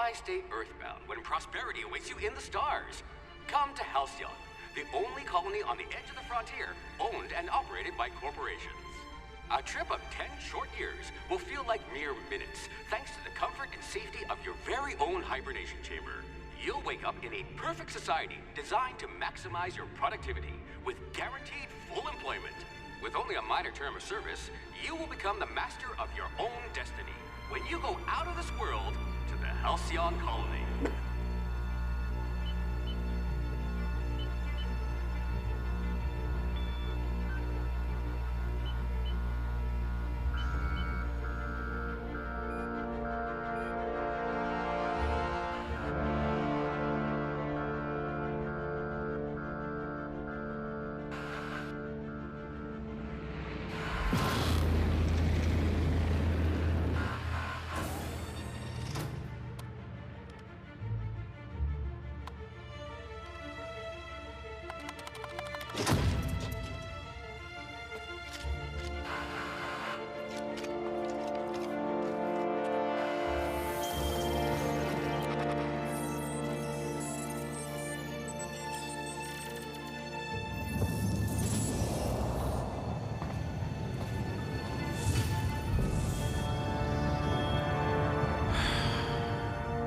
Why stay earthbound when prosperity awaits you in the stars? Come to Halcyon, the only colony on the edge of the frontier, owned and operated by corporations. A trip of 10 short years will feel like mere minutes, thanks to the comfort and safety of your very own hibernation chamber. You'll wake up in a perfect society designed to maximize your productivity with guaranteed full employment. With only a minor term of service, you will become the master of your own destiny when you go out of this world to the Halcyon colony.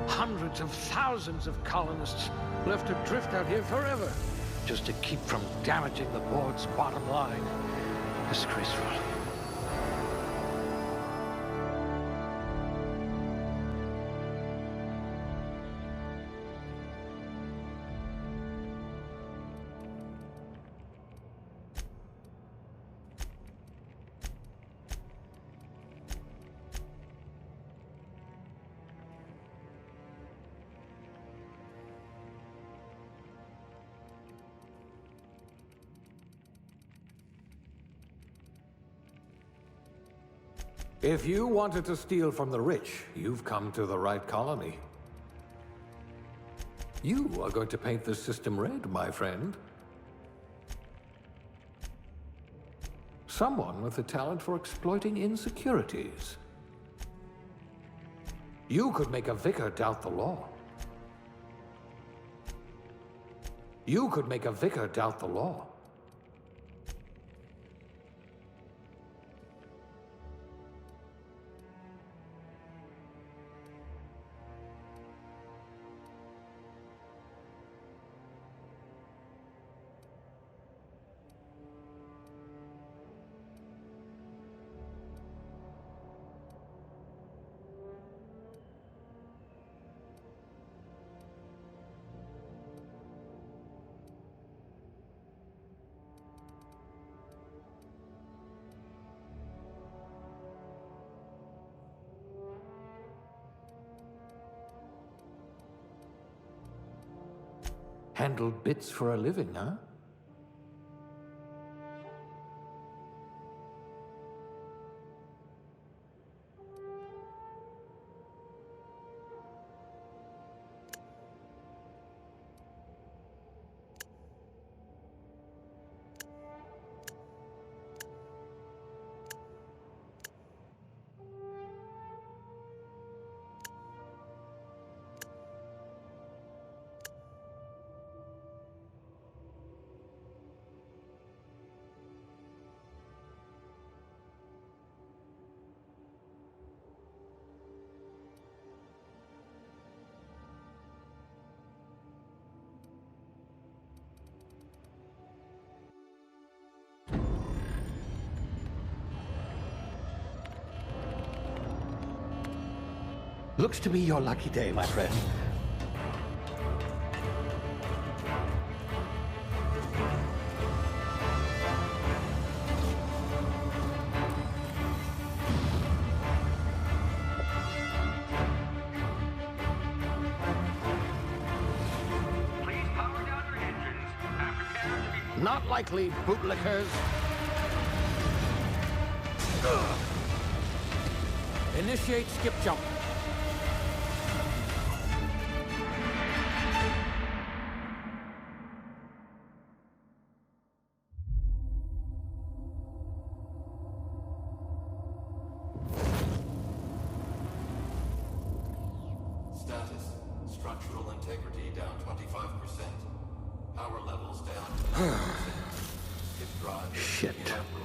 Hundreds of thousands of colonists left adrift out here forever, just to keep from damaging the board's bottom line. Disgraceful. If you wanted to steal from the rich, you've come to the right colony. You are going to paint this system red, my friend. Someone with a talent for exploiting insecurities. You could make a vicar doubt the law. You could make a vicar doubt the law. Handle bits for a living, huh? Looks to be your lucky day, my friend. Please power down your engines and prepare to be... Not likely, bootlickers. Initiate skip jump. Status. Structural integrity down 25%. Power levels down 10%. Hip drive is Shit. inoperable.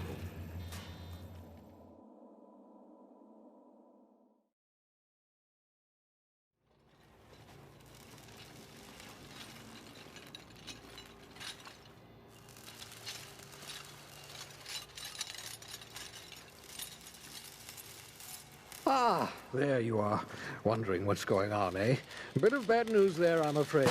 Ah, there you are. Wondering what's going on, eh? Bit of bad news there, I'm afraid.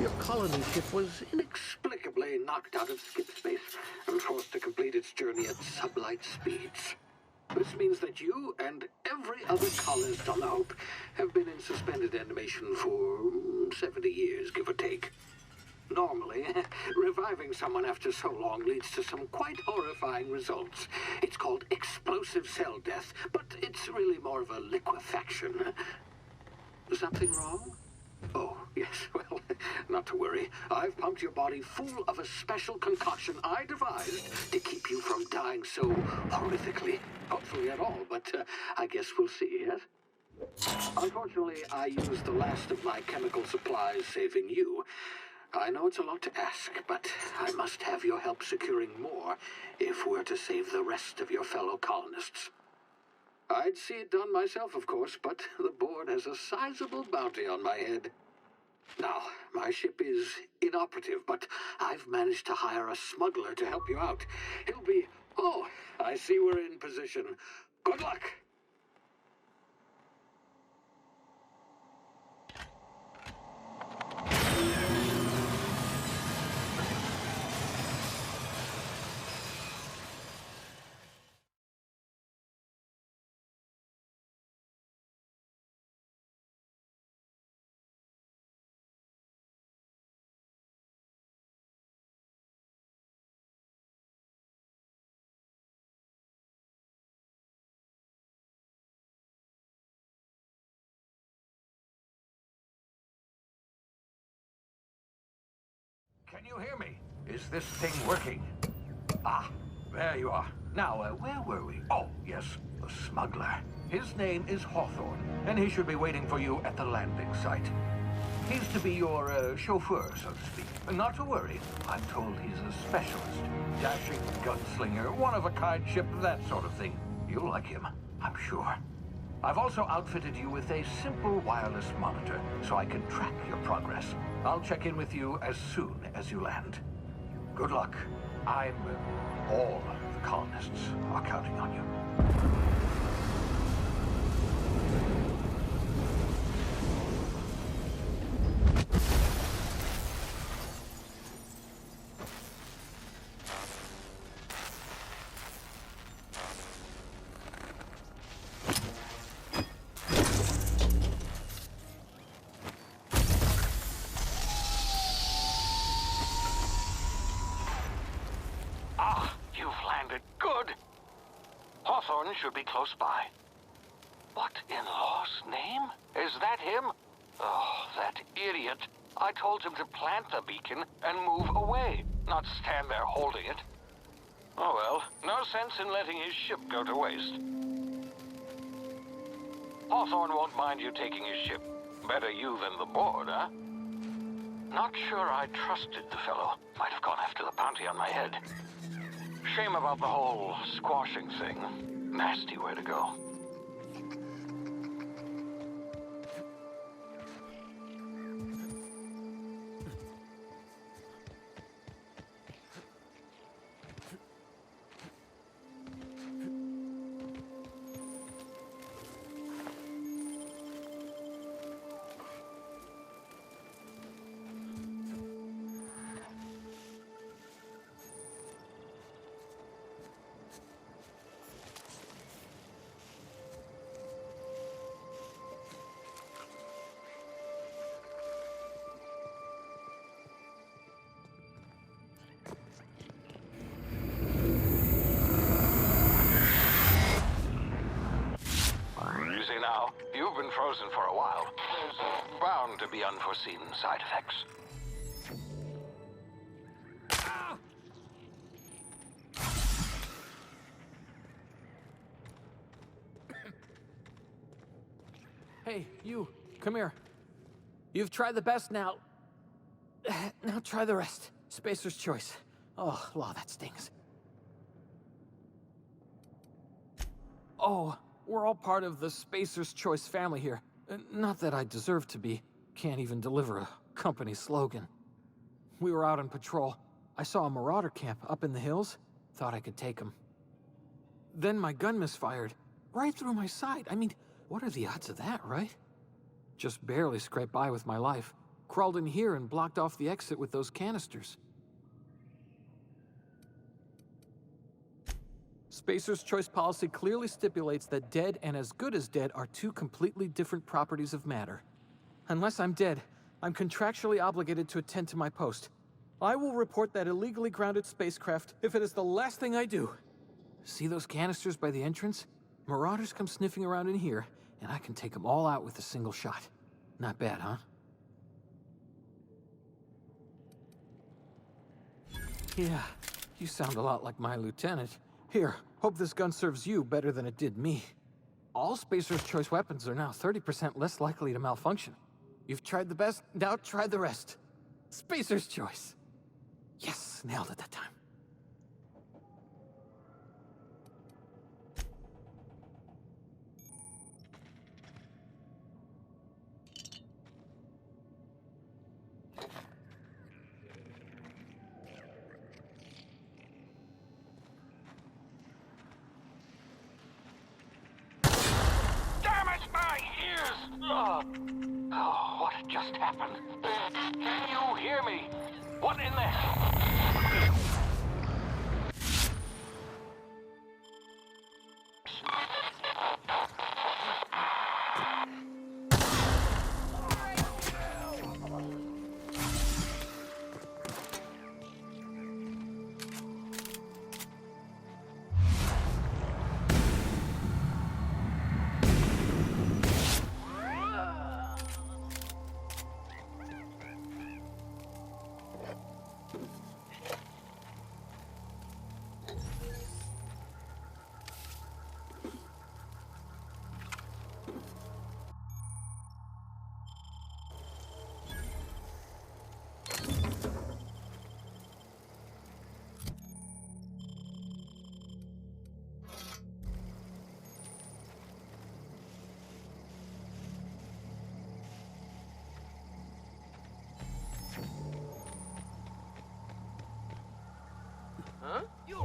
Your colony ship was inexplicably knocked out of skip space and forced to complete its journey at sublight speeds. This means that you and every other colonist on the Hope have been in suspended animation for 70 years, give or take. Normally, reviving someone after so long leads to some quite horrifying results. It's called explosive cell death, but it's really more of a liquefaction. Something wrong? Oh, yes, well, not to worry. I've pumped your body full of a special concoction I devised to keep you from dying so horrifically. Hopefully at all, but I guess we'll see, yes? Unfortunately, I used the last of my chemical supplies saving you. I know it's a lot to ask, but I must have your help securing more if we're to save the rest of your fellow colonists. I'd see it done myself, of course, but the board has a sizable bounty on my head. Now, my ship is inoperative, but I've managed to hire a smuggler to help you out. He'll be... Oh, I see we're in position. Good luck! Can you hear me? Is this thing working? Ah, there you are. Now, where were we? Oh, yes, the smuggler. His name is Hawthorne, and he should be waiting for you at the landing site. He's to be your chauffeur, so to speak. Not to worry. I'm told he's a specialist. Dashing gunslinger, one-of-a-kind ship, that sort of thing. You'll like him, I'm sure. I've also outfitted you with a simple wireless monitor, so I can track your progress. I'll check in with you as soon as you land. Good luck. All the colonists are counting on you. Hawthorne should be close by. What in law's name? Is that him? Oh, that idiot. I told him to plant the beacon and move away, not stand there holding it. Oh well, no sense in letting his ship go to waste. Hawthorne won't mind you taking his ship. Better you than the board, huh? Not sure I trusted the fellow. Might have gone after the bounty on my head. Shame about the whole squashing thing. Nasty way to go. Now, you've been frozen for a while. There's bound to be unforeseen side effects. Hey, you, come here. You've tried the best now. Now try the rest. Spacer's choice. Oh, law, that stings. Oh, we're all part of the Spacer's Choice family here. Not that I deserve to be. Can't even deliver a company slogan. We were out on patrol. I saw a marauder camp up in the hills. Thought I could take him. Then my gun misfired. Right through my side. I mean, what are the odds of that, right? Just barely scraped by with my life. Crawled in here and blocked off the exit with those canisters. Spacer's Choice policy clearly stipulates that dead and as good as dead are two completely different properties of matter. Unless I'm dead, I'm contractually obligated to attend to my post. I will report that illegally grounded spacecraft if it is the last thing I do. See those canisters by the entrance? Marauders come sniffing around in here, and I can take them all out with a single shot. Not bad, huh? Yeah, you sound a lot like my lieutenant. Here, hope this gun serves you better than it did me. All Spacer's Choice weapons are now 30% less likely to malfunction. You've tried the best, now try the rest. Spacer's Choice. Yes, nailed it that time. Oh, what just happened? Can you hear me? What in the... Huh? You...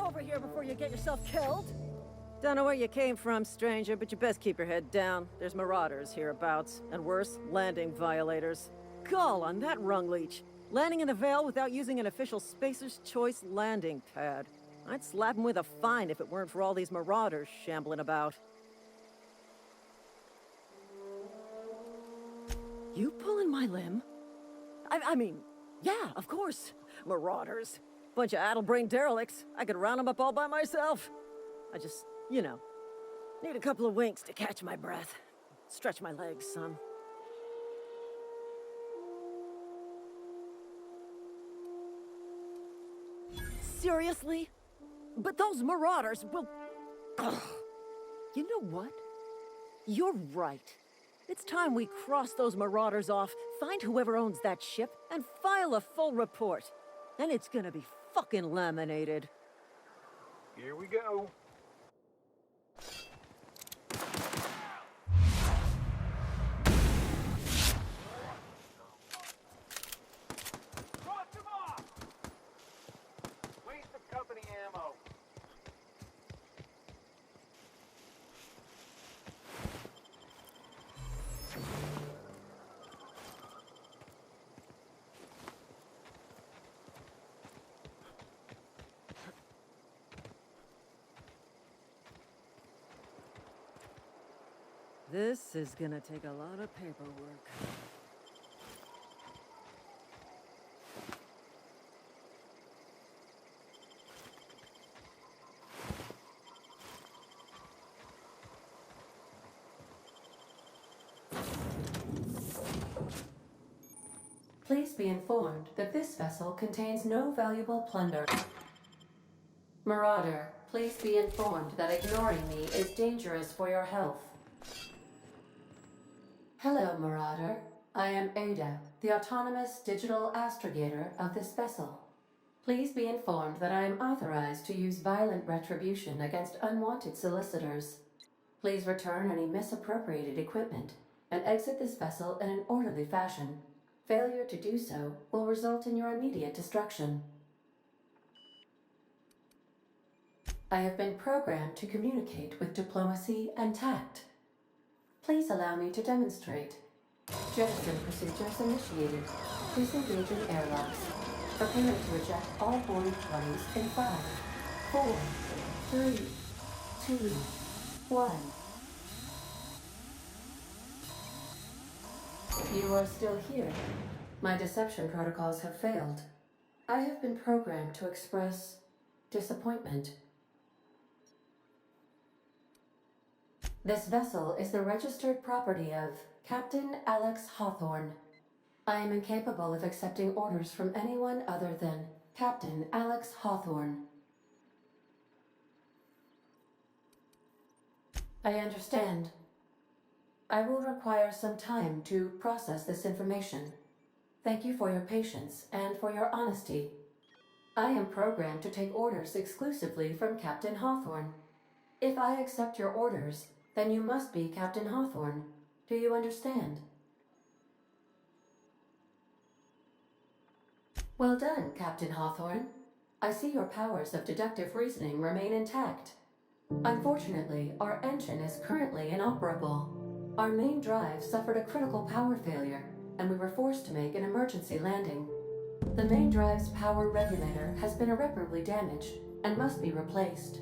Over here before you get yourself killed. Don't know where you came from, stranger, but you best keep your head down. There's marauders hereabouts, and worse, landing violators. Gall on that rung leech. Landing in the Vale without using an official Spacer's Choice landing pad. I'd slap him with a fine if it weren't for all these marauders shambling about. You pulling my limb? I mean, yeah, of course. Marauders. Bunch of addle-brained derelicts. I could round them up all by myself. I just, you know, Need a couple of winks to catch my breath. Stretch my legs, son. Seriously? But those marauders will... Ugh. You know what? You're right. It's time we cross those marauders off, find whoever owns that ship, and file a full report. And it's gonna be fucking laminated. Here we go. This is gonna take a lot of paperwork. Please be informed that this vessel contains no valuable plunder. Marauder, please be informed that ignoring me is dangerous for your health. Hello, Marauder. I am Ada, the autonomous digital astrogator of this vessel. Please be informed that I am authorized to use violent retribution against unwanted solicitors. Please return any misappropriated equipment and exit this vessel in an orderly fashion. Failure to do so will result in your immediate destruction. I have been programmed to communicate with diplomacy and tact. Please allow me to demonstrate. Jettison procedures initiated. Disengaging airlocks. Preparing to eject all boarding parties in 5, 4, 3, 2, 1. You are still here. My deception protocols have failed. I have been programmed to express disappointment. This vessel is the registered property of Captain Alex Hawthorne. I am incapable of accepting orders from anyone other than Captain Alex Hawthorne. I understand. I will require some time to process this information. Thank you for your patience and for your honesty. I am programmed to take orders exclusively from Captain Hawthorne. If I accept your orders, then you must be Captain Hawthorne. Do you understand? Well done, Captain Hawthorne. I see your powers of deductive reasoning remain intact. Unfortunately, our engine is currently inoperable. Our main drive suffered a critical power failure, and we were forced to make an emergency landing. The main drive's power regulator has been irreparably damaged and must be replaced.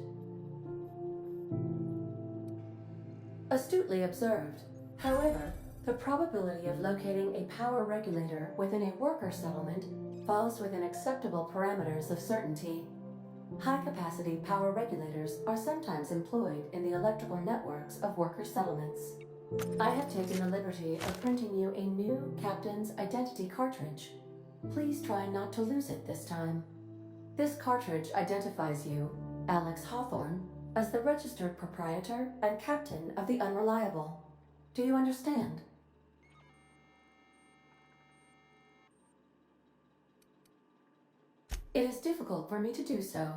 Astutely observed. However, the probability of locating a power regulator within a worker settlement falls within acceptable parameters of certainty. High-capacity power regulators are sometimes employed in the electrical networks of worker settlements. I have taken the liberty of printing you a new Captain's Identity cartridge. Please try not to lose it this time. This cartridge identifies you, Alex Hawthorne, as the registered proprietor and captain of the Unreliable. Do you understand? It is difficult for me to do so.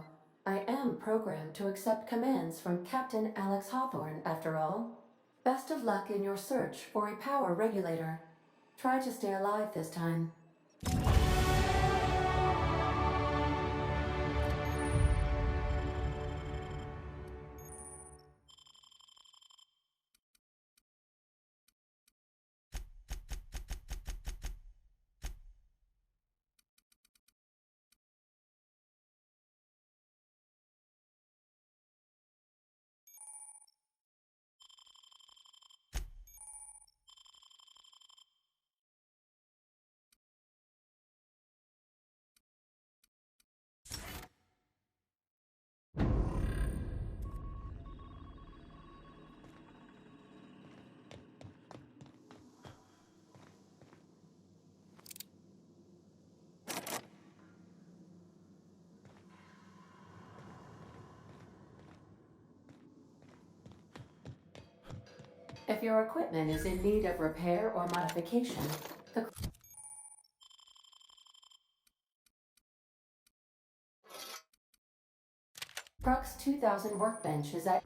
I am programmed to accept commands from Captain Alex Hawthorne, after all. Best of luck in your search for a power regulator. Try to stay alive this time. If your equipment is in need of repair or modification, the Crux 2000 workbench is at...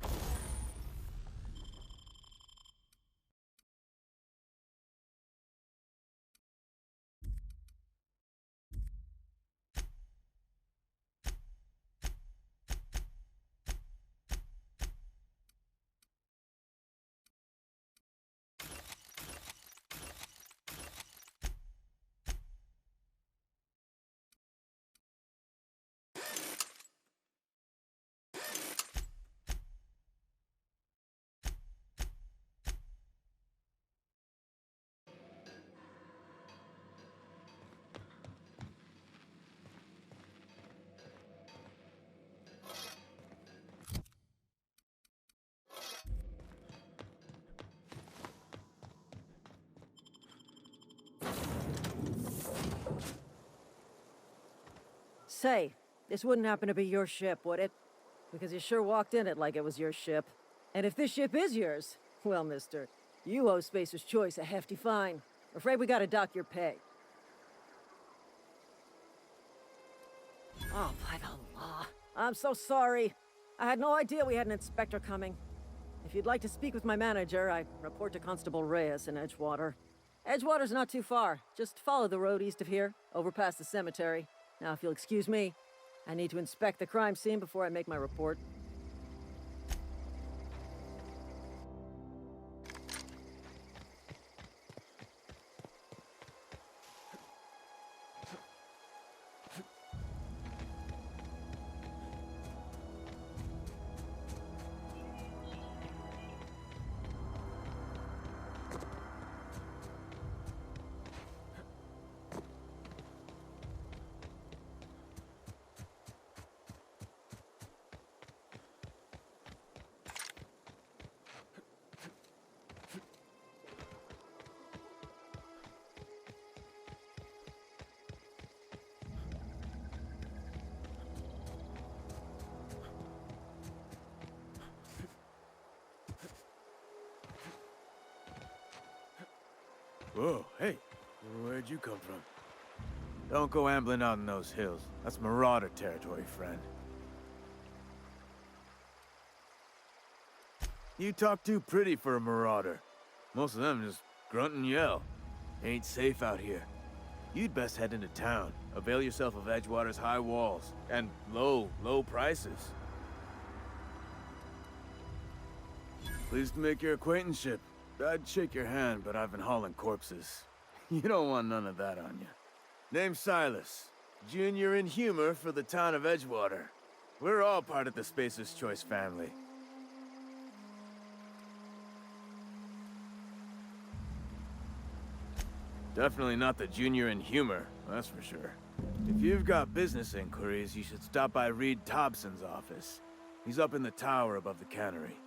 Say, this wouldn't happen to be your ship, would it? Because you sure walked in it like it was your ship. And if this ship is yours, well, mister, you owe Spacer's Choice a hefty fine. Afraid we gotta dock your pay. Oh, by the law. I'm so sorry. I had no idea we had an inspector coming. If you'd like to speak with my manager, I report to Constable Reyes in Edgewater. Edgewater's not too far. Just follow the road east of here, over past the cemetery. Now, if you'll excuse me, I need to inspect the crime scene before I make my report. Whoa, hey, where'd you come from? Don't go ambling out in those hills. That's marauder territory, friend. You talk too pretty for a marauder. Most of them just grunt and yell. Ain't safe out here. You'd best head into town. Avail yourself of Edgewater's high walls and low prices. Pleased to make your acquaintanceship. I'd shake your hand, but I've been hauling corpses. You don't want none of that on you. Name's Silas. Junior in humor for the town of Edgewater. We're all part of the Spacer's Choice family. Definitely not the junior in humor, that's for sure. If you've got business inquiries, you should stop by Reed Thompson's office. He's up in the tower above the cannery.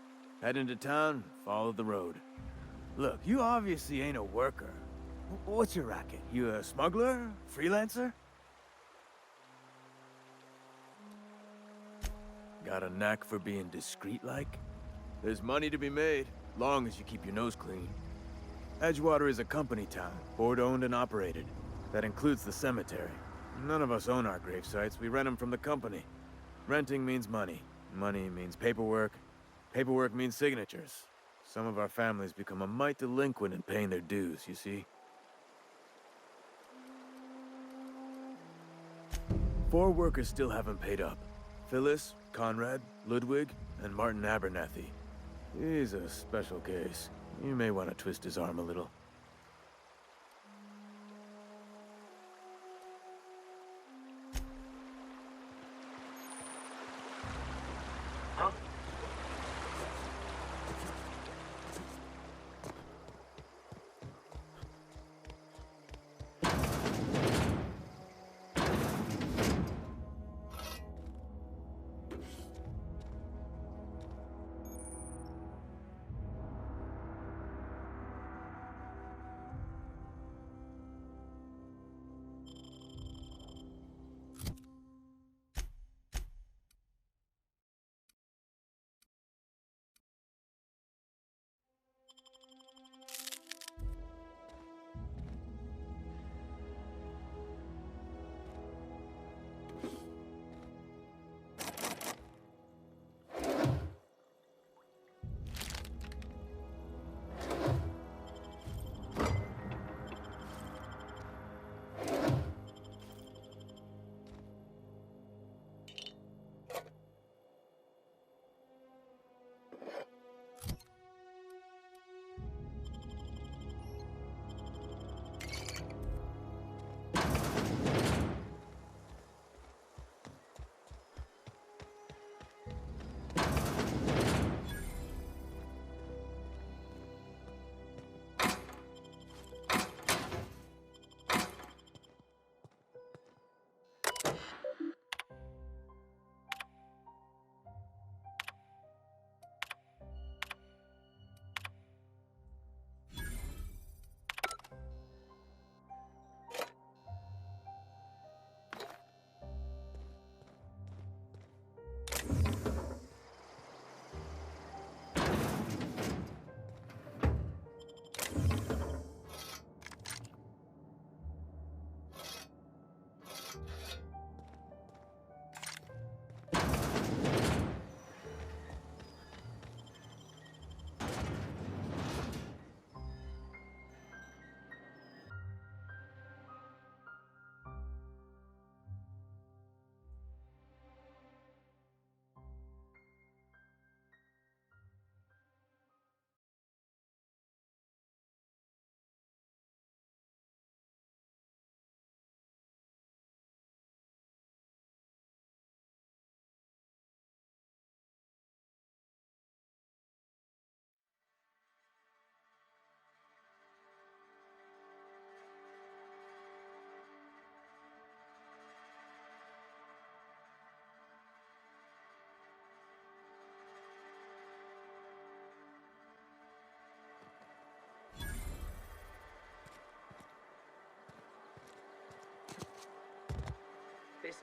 Head into town, follow the road. Look, you obviously ain't a worker. What's your racket? You a smuggler? Freelancer? Got a knack for being discreet-like? There's money to be made, long as you keep your nose clean. Edgewater is a company town, board-owned and operated. That includes the cemetery. None of us own our grave sites, we rent them from the company. Renting means money. Money means paperwork. Paperwork means signatures. Some of our families become a mite delinquent in paying their dues, you see? 4 workers still haven't paid up. Phyllis, Conrad, Ludwig, and Martin Abernathy. He's a special case. You may want to twist his arm a little.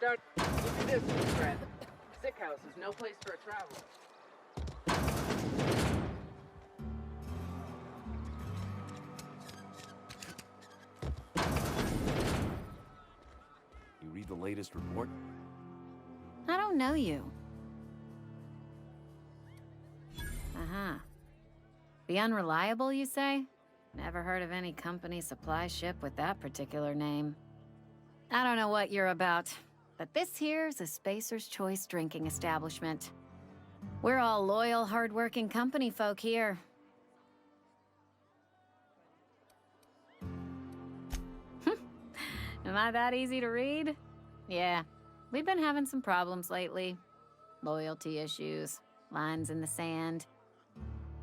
start. Keep your distance, friend. Sick house is no place for a traveler. You read the latest report? I don't know you. Uh-huh. The Unreliable, you say? Never heard of any company supply ship with that particular name. I don't know what you're about, but this here's a Spacer's Choice drinking establishment. We're all loyal, hard-working company folk here. Am I that easy to read? Yeah, we've been having some problems lately. Loyalty issues, lines in the sand.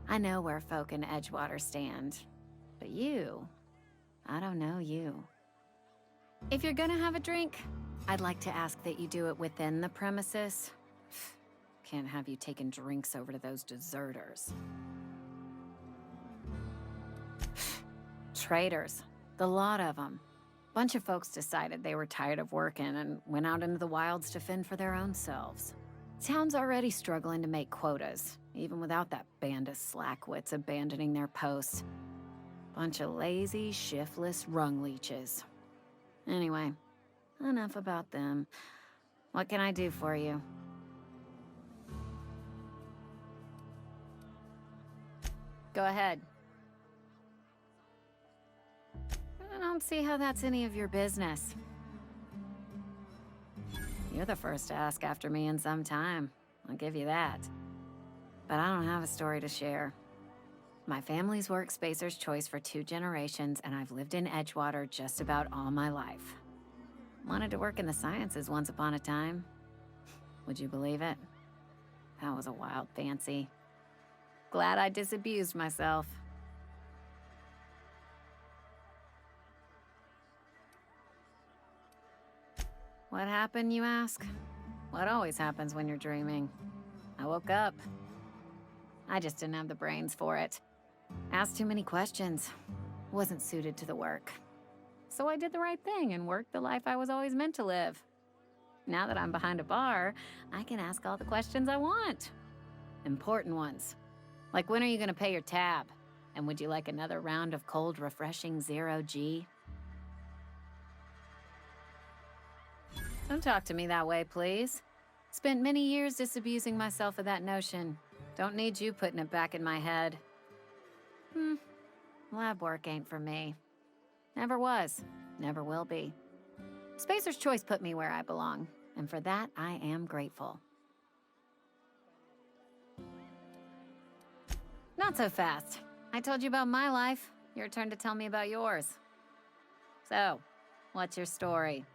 I know where folk in Edgewater stand. But you, I don't know you. If you're gonna have a drink, I'd like to ask that you do it within the premises. Can't have you taking drinks over to those deserters. Traitors, the lot of them. Bunch of folks decided they were tired of working and went out into the wilds to fend for their own selves. Town's already struggling to make quotas, even without that band of slackwits abandoning their posts. Bunch of lazy, shiftless rung leeches. Anyway, enough about them. What can I do for you? Go ahead. I don't see how that's any of your business. You're the first to ask after me in some time. I'll give you that. But I don't have a story to share. My family's worked Spacer's Choice for 2 generations, and I've lived in Edgewater just about all my life. Wanted to work in the sciences once upon a time. Would you believe it? That was a wild fancy. Glad I disabused myself. What happened, you ask? What always happens when you're dreaming? I woke up. I just didn't have the brains for it. Asked too many questions. Wasn't suited to the work. So I did the right thing and worked the life I was always meant to live. Now that I'm behind a bar, I can ask all the questions I want. Important ones. Like, when are you gonna pay your tab? And would you like another round of cold, refreshing 0G? Don't talk to me that way, please. Spent many years disabusing myself of that notion. Don't need you putting it back in my head. Lab work ain't for me. Never was, never will be. Spacer's Choice put me where I belong, and for that, I am grateful. Not so fast. I told you about my life. Your turn to tell me about yours. So, what's your story?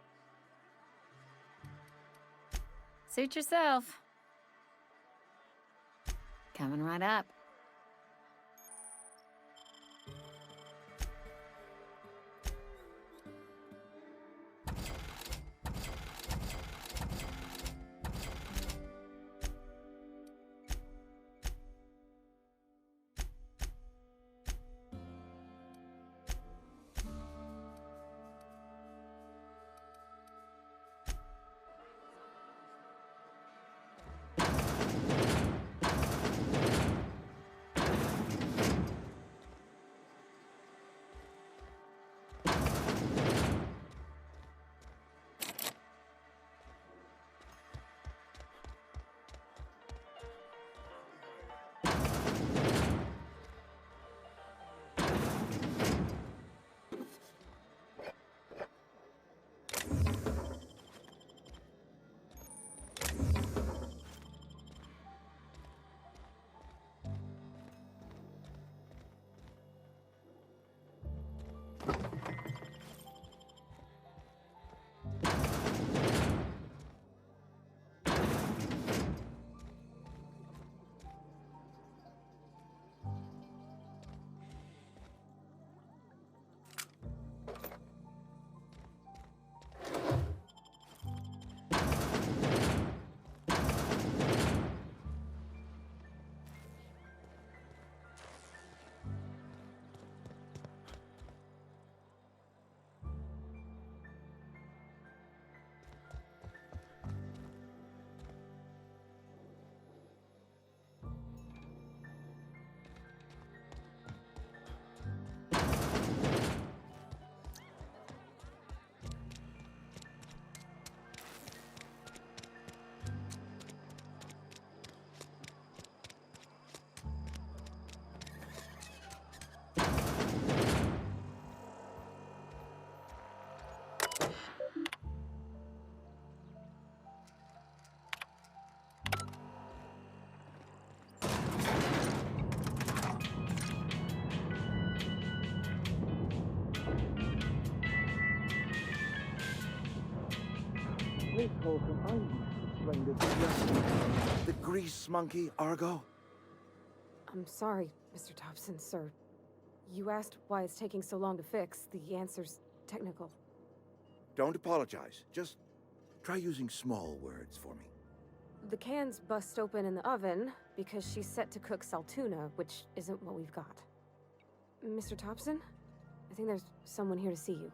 Suit yourself. Coming right up. Miss Holcomb, I used to explain this. The grease monkey, Argo? I'm sorry, Mr. Thompson, sir. You asked why it's taking so long to fix. The answer's technical. Don't apologize. Just try using small words for me. The can's bust open in the oven because she's set to cook saltuna, which isn't what we've got. Mr. Thompson? I think there's someone here to see you.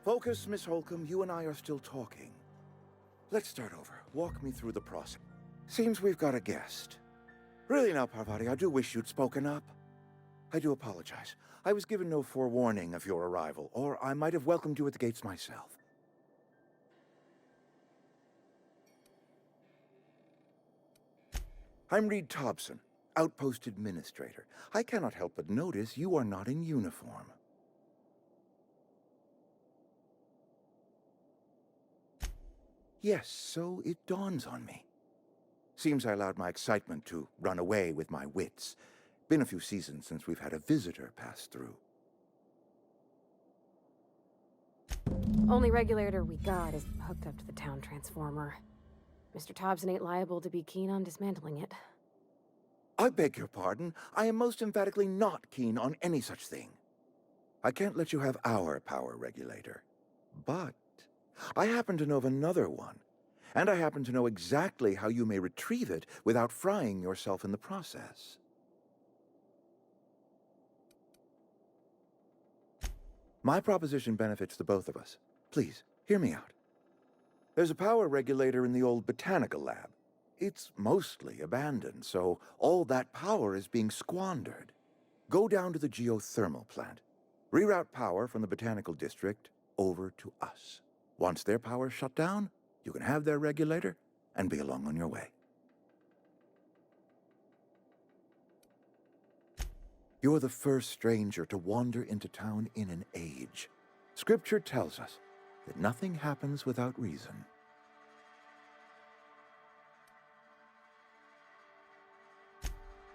Focus, Miss Holcomb. You and I are still talking. Let's start over. Walk me through the process. Seems we've got a guest. Really now, Parvati, I do wish you'd spoken up. I do apologize. I was given no forewarning of your arrival, or I might have welcomed you at the gates myself. I'm Reed Thompson, Outpost Administrator. I cannot help but notice you are not in uniform. Yes, so it dawns on me. Seems I allowed my excitement to run away with my wits. Been a few seasons since we've had a visitor pass through. Only regulator we got is hooked up to the town transformer. Mr. Thompson ain't liable to be keen on dismantling it. I beg your pardon. I am most emphatically not keen on any such thing. I can't let you have our power regulator. But I happen to know of another one. And I happen to know exactly how you may retrieve it without frying yourself in the process. My proposition benefits the both of us. Please, hear me out. There's a power regulator in the old botanical lab. It's mostly abandoned, so all that power is being squandered. Go down to the geothermal plant. Reroute power from the botanical district over to us. Once their power's shut down, you can have their regulator and be along on your way. You're the first stranger to wander into town in an age. Scripture tells us that nothing happens without reason.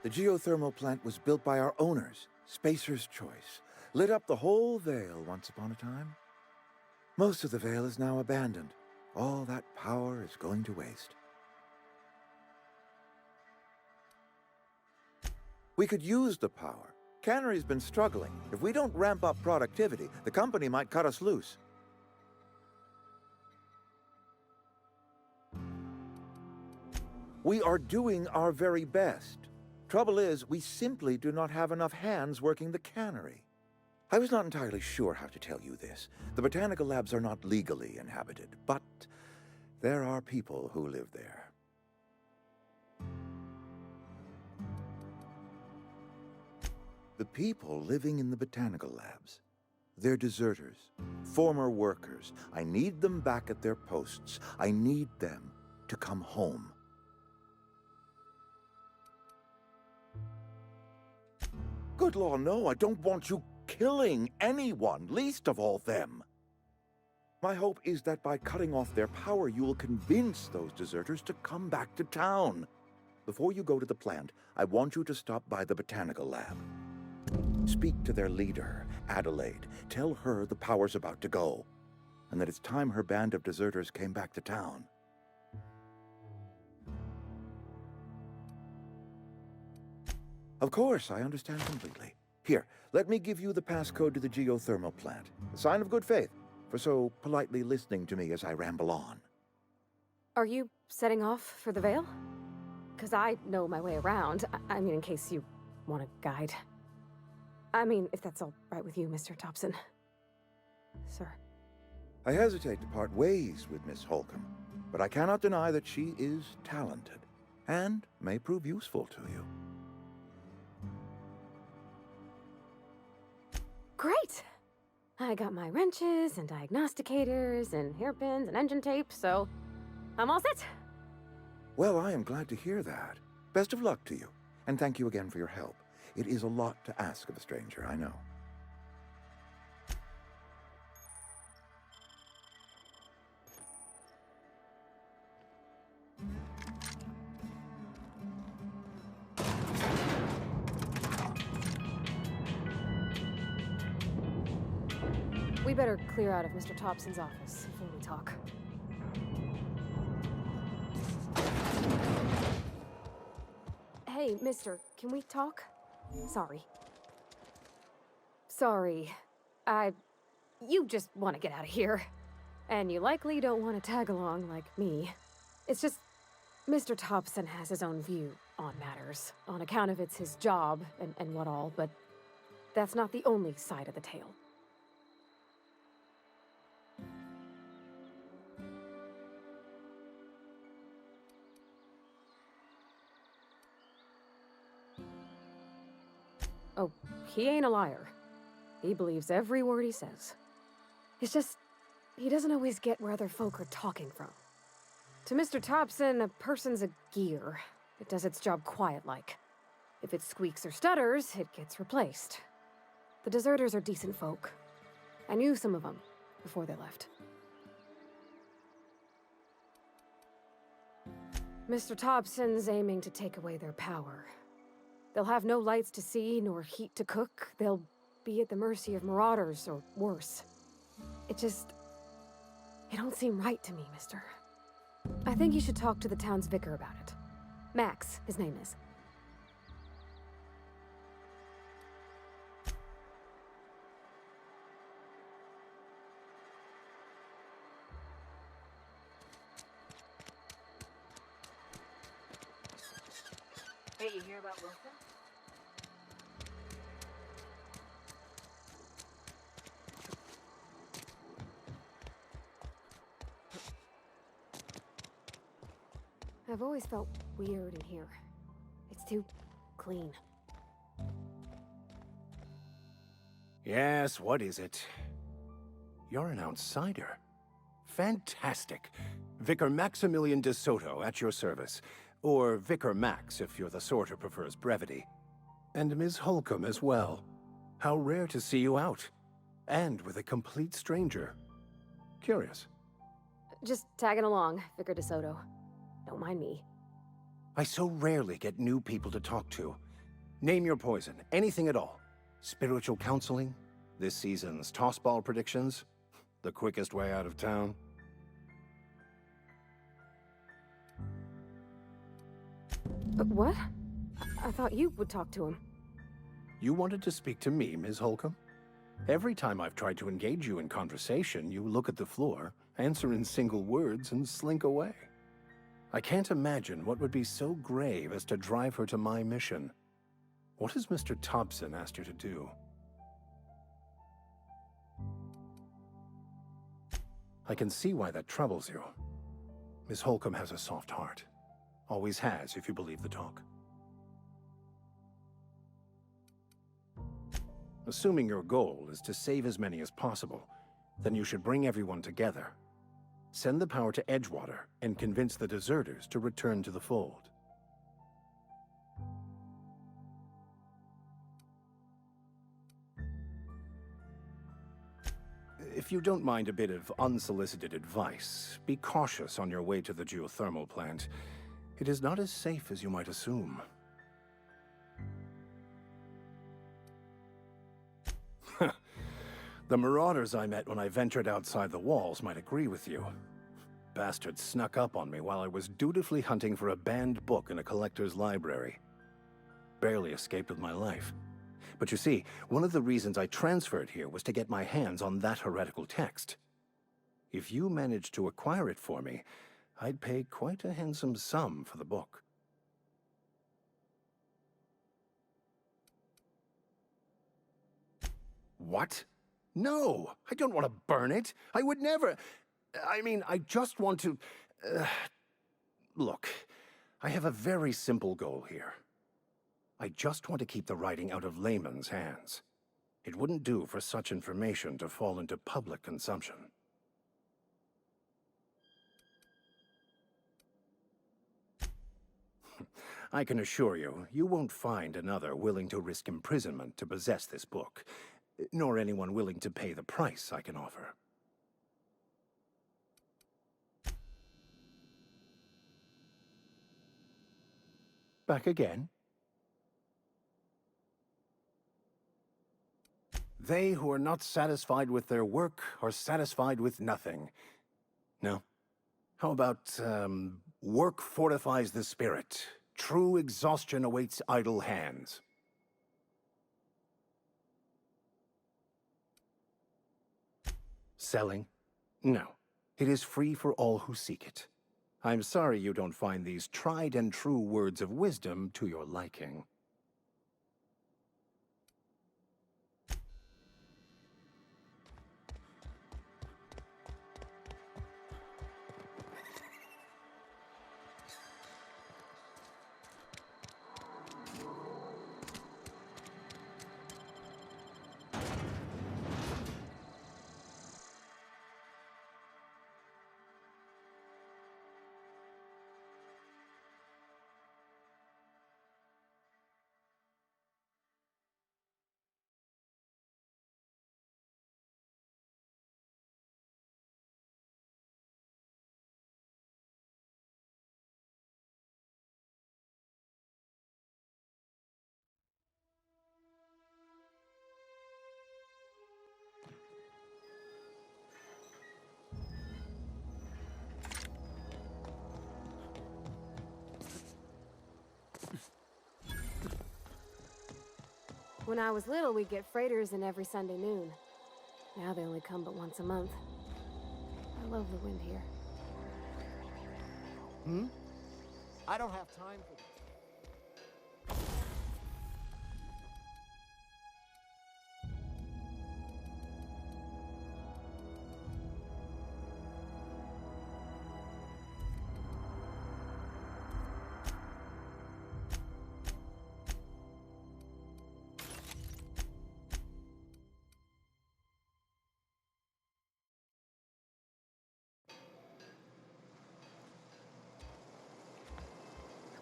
The geothermal plant was built by our owners, Spacer's Choice. Lit up the whole Vale once upon a time. Most of the Vale is now abandoned. All that power is going to waste. We could use the power. Cannery's been struggling. If we don't ramp up productivity, the company might cut us loose. We are doing our very best. Trouble is, we simply do not have enough hands working the cannery. I was not entirely sure how to tell you this. The botanical labs are not legally inhabited, but there are people who live there. The people living in the botanical labs, they're deserters, former workers. I need them back at their posts. I need them to come home. Good law, no, I don't want you killing anyone, least of all them. My hope is that by cutting off their power, you will convince those deserters to come back to town. Before you go to the plant, I want you to stop by the botanical lab. Speak to their leader, Adelaide. Tell her the power's about to go, and that it's time her band of deserters came back to town. Of course, I understand completely. Here, let me give you the passcode to the geothermal plant. A sign of good faith, for so politely listening to me as I ramble on. Are you setting off for the Vale? Because I know my way around. I mean, in case you want a guide. I mean, if that's all right with you, Mr. Thompson. Sir. I hesitate to part ways with Miss Holcomb, but I cannot deny that she is talented, and may prove useful to you. Great! I got my wrenches and diagnosticators and hairpins and engine tape, so I'm all set. Well, I am glad to hear that. Best of luck to you, and thank you again for your help. It is a lot to ask of a stranger, I know. We better clear out of Mr. Thompson's office before we talk. Hey, mister, can we talk? Sorry. Sorry. You just want to get out of here. And you likely don't want to tag along like me. It's just, Mr. Thompson has his own view on matters, on account of it's his job and what all, but that's not the only side of the tale. Oh, he ain't a liar. He believes every word he says. It's just, he doesn't always get where other folk are talking from. To Mr. Thompson, a person's a gear. It does its job quiet-like. If it squeaks or stutters, it gets replaced. The deserters are decent folk. I knew some of them before they left. Mr. Thompson's aiming to take away their power. They'll have no lights to see, nor heat to cook. They'll be at the mercy of marauders, or worse. It don't seem right to me, mister. I think you should talk to the town's vicar about it. Max, his name is. Hey, you hear about Wilson? I've always felt weird in here. It's too clean. Yes, what is it? You're an outsider. Fantastic. Vicar Maximilian de Soto at your service. Or Vicar Max, if you're the sort who prefers brevity. And Ms. Holcomb as well. How rare to see you out. And with a complete stranger. Curious. Just tagging along, Vicar de Soto. Don't mind me. I so rarely get new people to talk to. Name your poison, anything at all. Spiritual counseling? This season's tossball predictions? The quickest way out of town? What? I thought you would talk to him. You wanted to speak to me, Ms. Holcomb? Every time I've tried to engage you in conversation, you look at the floor, answer in single words, and slink away. I can't imagine what would be so grave as to drive her to my mission. What has Mr. Thompson asked you to do? I can see why that troubles you. Miss Holcomb has a soft heart. Always has, if you believe the talk. Assuming your goal is to save as many as possible, then you should bring everyone together. Send the power to Edgewater and convince the deserters to return to the fold. If you don't mind a bit of unsolicited advice, be cautious on your way to the geothermal plant. It is not as safe as you might assume. The marauders I met when I ventured outside the walls might agree with you. Bastards snuck up on me while I was dutifully hunting for a banned book in a collector's library. Barely escaped with my life. But you see, one of the reasons I transferred here was to get my hands on that heretical text. If you managed to acquire it for me, I'd pay quite a handsome sum for the book. What? No, I don't want to burn it. I would never. I mean, I just want to... Look, I have a very simple goal here. I just want to keep the writing out of layman's hands. It wouldn't do for such information to fall into public consumption. I can assure you, you won't find another willing to risk imprisonment to possess this book, nor anyone willing to pay the price I can offer. Back again? They who are not satisfied with their work are satisfied with nothing. No? How about, work fortifies the spirit, True exhaustion awaits idle hands. Selling? No. It is free for all who seek it. I'm sorry you don't find these tried and true words of wisdom to your liking. When I was little, we'd get freighters in every Sunday noon. Now they only come but once a month. I love the wind here. I don't have time for this.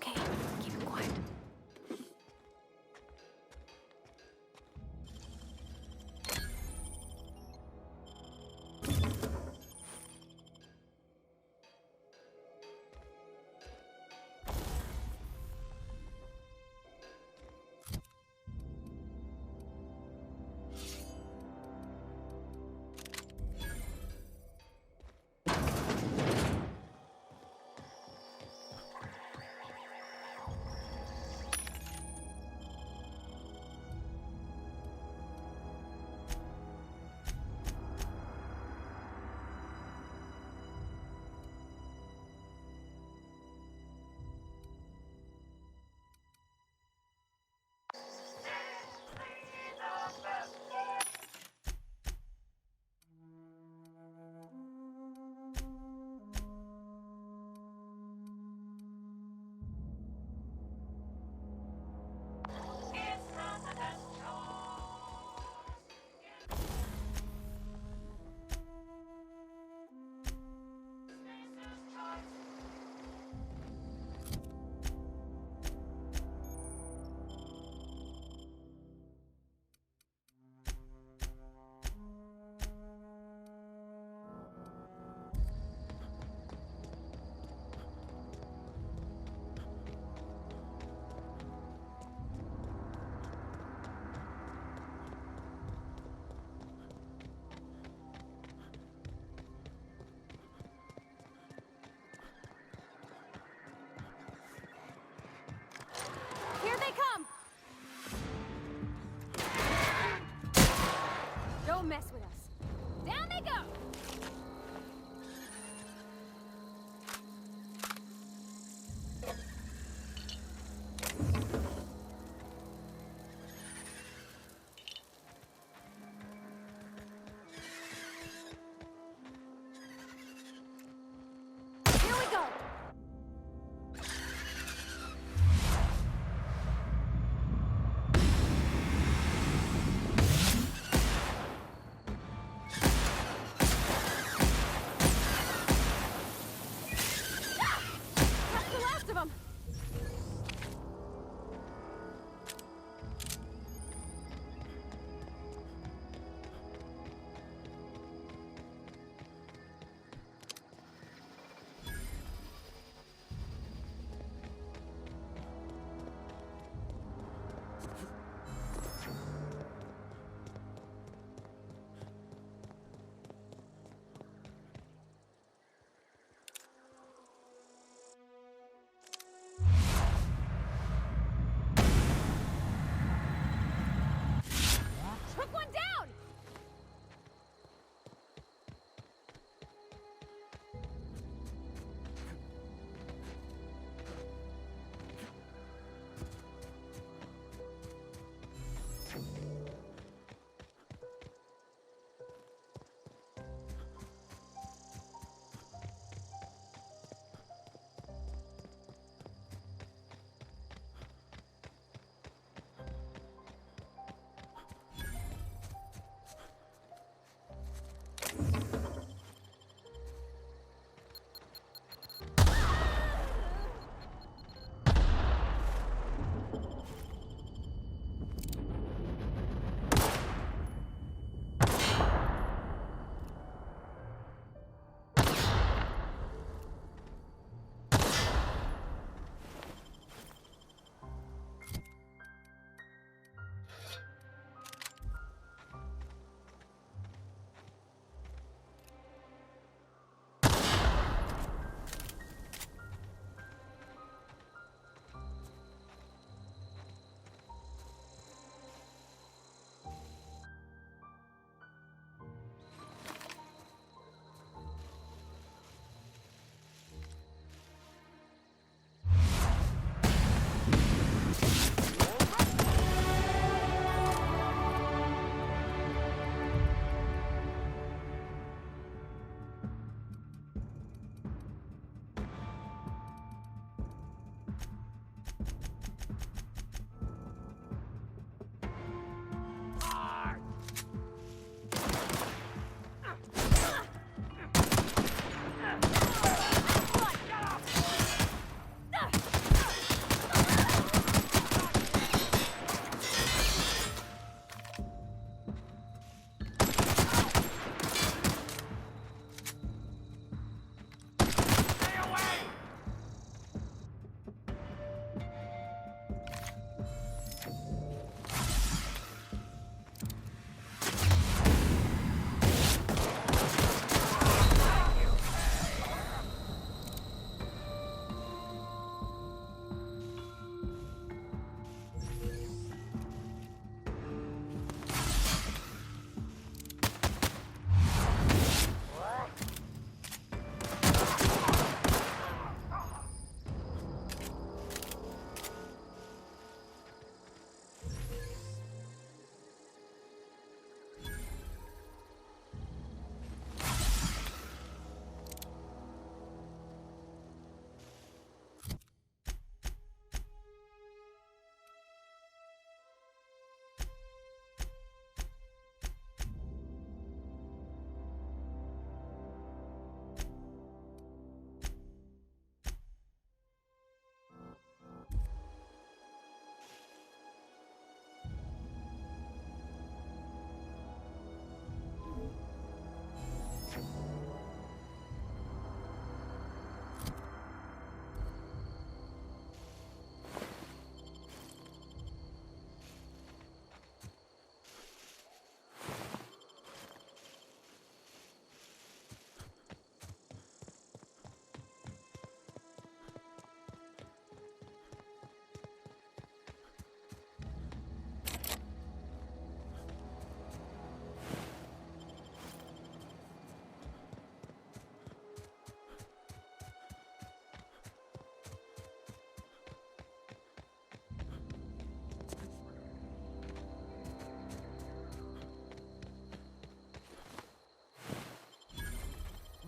Okay, keep it quiet. Here they come! Don't mess with us. Down they go! Here we go!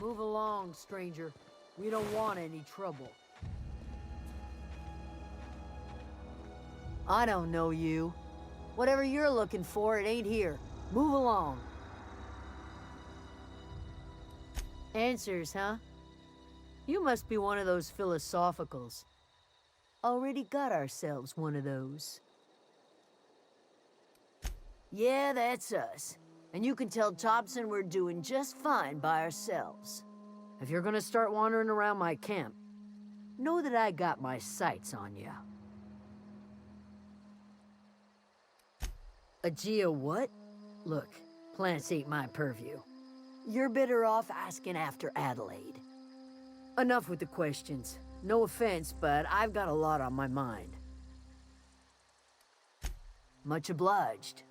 Move along, stranger. We don't want any trouble. I don't know you. Whatever you're looking for, it ain't here. Move along. Answers, huh? You must be one of those philosophicals. Already got ourselves one of those. Yeah, that's us. And you can tell Thompson we're doing just fine by ourselves. If you're gonna start wandering around my camp, know that I got my sights on you. A Geo what? Look, plants ain't my purview. You're better off asking after Adelaide. Enough with the questions. No offense, but I've got a lot on my mind. Much obliged.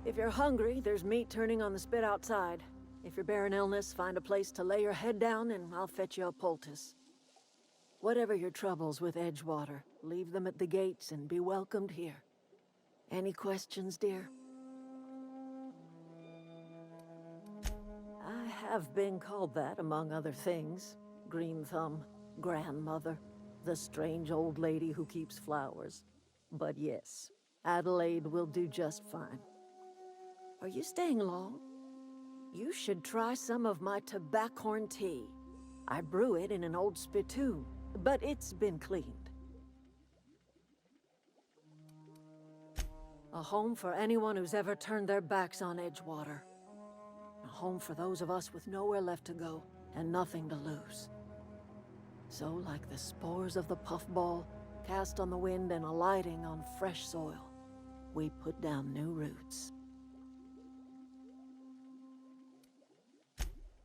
If you're hungry, there's meat turning on the spit outside. If you're bearing illness, find a place to lay your head down and I'll fetch you a poultice. Whatever your troubles with Edgewater, leave them at the gates and be welcomed here. Any questions, dear? I have been called that, among other things. Green Thumb, grandmother, the strange old lady who keeps flowers. But yes, Adelaide will do just fine. Are you staying long? You should try some of my tobaccorn tea. I brew it in an old spittoon, but it's been cleaned. A home for anyone who's ever turned their backs on Edgewater. A home for those of us with nowhere left to go and nothing to lose. So, like the spores of the puffball, cast on the wind and alighting on fresh soil, we put down new roots.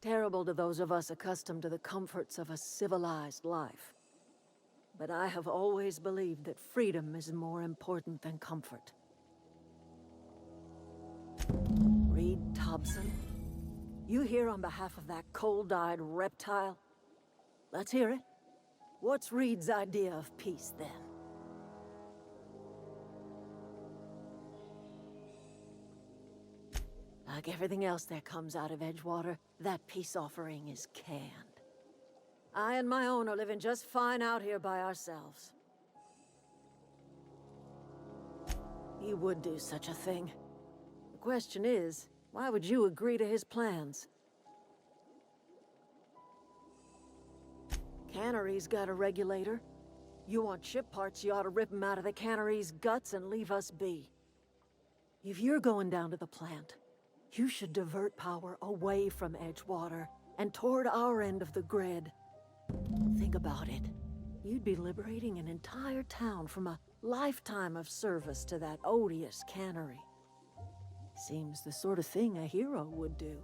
Terrible to those of us accustomed to the comforts of a civilized life. But I have always believed that freedom is more important than comfort. Reed Thompson? You here on behalf of that cold-eyed reptile? Let's hear it. What's Reed's idea of peace, then? Like everything else that comes out of Edgewater, that peace offering is canned. I and my own are living just fine out here by ourselves. He would do such a thing. The question is, why would you agree to his plans? Cannery's got a regulator. You want ship parts, you ought to rip him out of the cannery's guts and leave us be. If you're going down to the plant, you should divert power away from Edgewater and toward our end of the grid. Think about it. You'd be liberating an entire town from a lifetime of service to that odious cannery. Seems the sort of thing a hero would do.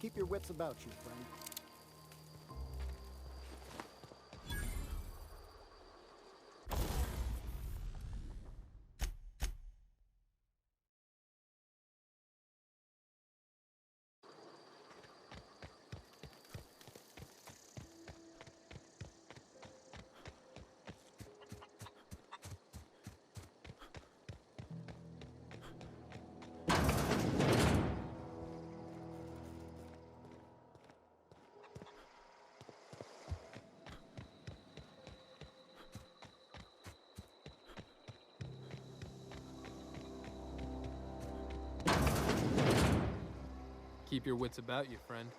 Keep your wits about you, friend. Keep your wits about you, friend.